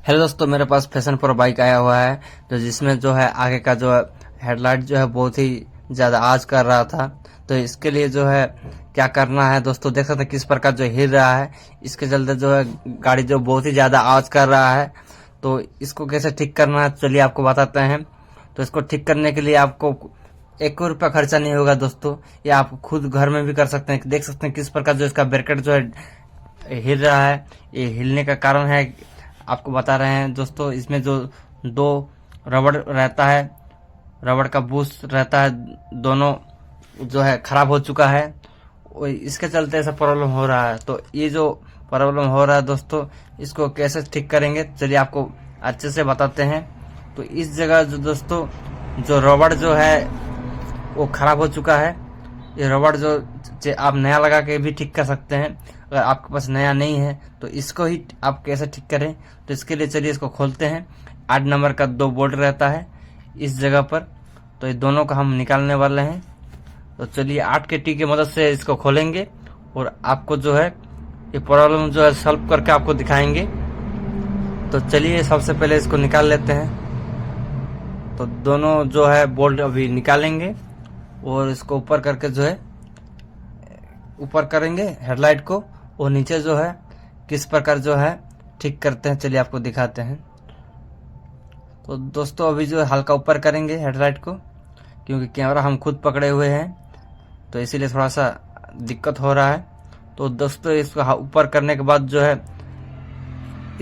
Hello दोस्तों, मेरे पास fashion pro bike आया हुआ है तो जिसमें जो है आगे का जो हेडलाइट जो है बहुत ही ज़्यादा आवाज़ कर रहा था। तो इसके लिए जो है क्या करना है दोस्तों, देख सकते हैं किस प्रकार जो हिल रहा है। इसके चलते जो है गाड़ी जो बहुत ही ज़्यादा आवाज़ कर रहा है। तो इसको कैसे ठीक करना है चलिए आपको बताते हैं। तो इसको ठीक करने के लिए आपको 1 रुपया खर्चा नहीं होगा दोस्तों, ये आप खुद घर में भी कर सकते हैं। देख सकते हैं किस प्रकार जो इसका ब्रेकेट जो है हिल रहा है। ये हिलने का कारण है आपको बता रहे हैं दोस्तों। इसमें जो 2 रबड़ रहता है, रबड़ का बूश रहता है, दोनों जो है खराब हो चुका है। इसके चलते ऐसा प्रॉब्लम हो रहा है। तो ये जो प्रॉब्लम हो रहा है दोस्तों, इसको कैसे ठीक करेंगे चलिए आपको अच्छे से बताते हैं। तो इस जगह जो दोस्तों जो रबड़ जो है वो खराब हो चुका है। ये रबड़ जो आप नया लगा के भी ठीक कर सकते हैं। अगर आपके पास नया नहीं है तो इसको ही आप कैसे ठीक करें, तो इसके लिए चलिए इसको खोलते हैं। 8 नंबर का 2 बोल्ट रहता है इस जगह पर, तो ये दोनों को हम निकालने वाले हैं। तो चलिए 8 के टी की मदद से इसको खोलेंगे और आपको जो है ये प्रॉब्लम जो है सॉल्व करके आपको दिखाएंगे। तो चलिए सबसे पहले इसको निकाल लेते हैं। तो दोनों जो है बोल्ट अभी निकालेंगे और इसको ऊपर करके जो है ऊपर करेंगे हेडलाइट को, और नीचे जो है किस प्रकार जो है ठीक करते हैं चलिए आपको दिखाते हैं। तो दोस्तों अभी जो है हल्का ऊपर करेंगे हेडलाइट को, क्योंकि कैमरा हम खुद पकड़े हुए हैं तो इसीलिए थोड़ा सा दिक्कत हो रहा है। तो दोस्तों इसको ऊपर करने के बाद जो है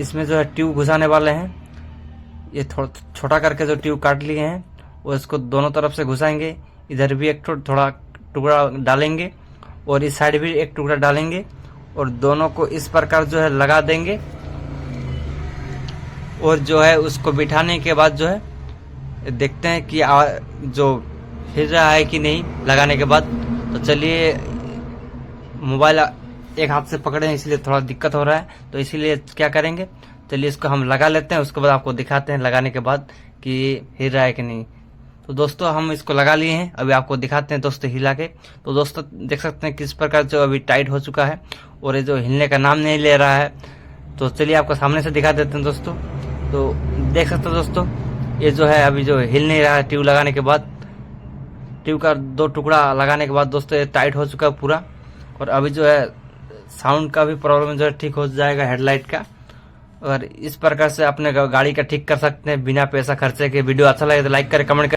इसमें जो है ट्यूब घुसाने वाले हैं। ये थोड़ा छोटा करके जो ट्यूब काट लिए हैं वो इसको दोनों तरफ से घुसाएंगे। इधर भी एक थोड़ा टुकड़ा डालेंगे और इस साइड भी एक टुकड़ा डालेंगे और दोनों को इस प्रकार जो है लगा देंगे। और जो है उसको बिठाने के बाद जो है देखते हैं कि जो हिल रहा है कि नहीं लगाने के बाद। तो चलिए मोबाइल एक हाथ से पकड़े हैं इसलिए थोड़ा दिक्कत हो रहा है, तो इसीलिए क्या करेंगे चलिए इसको हम लगा लेते हैं। उसके बाद आपको दिखाते हैं लगाने के बाद कि हिल रहा है कि नहीं। तो दोस्तों हम इसको लगा लिए हैं, अभी आपको दिखाते हैं दोस्तों हिला के। तो दोस्तों देख सकते हैं किस प्रकार जो अभी टाइट हो चुका है और ये जो हिलने का नाम नहीं ले रहा है। तो चलिए आपको सामने से दिखा देते हैं दोस्तों। तो देख सकते हो दोस्तों ये जो है अभी जो हिल नहीं रहा है। ट्यूब लगाने के बाद, ट्यूब का 2 टुकड़ा लगाने के बाद दोस्तों ये टाइट हो चुका है पूरा। और अभी जो है साउंड का भी प्रॉब्लम जो है ठीक हो जाएगा हेडलाइट का। और इस प्रकार से अपने गाड़ी का ठीक कर सकते हैं बिना पैसा खर्चे के। वीडियो अच्छा लगे तो लाइक करें, कमेंट करें।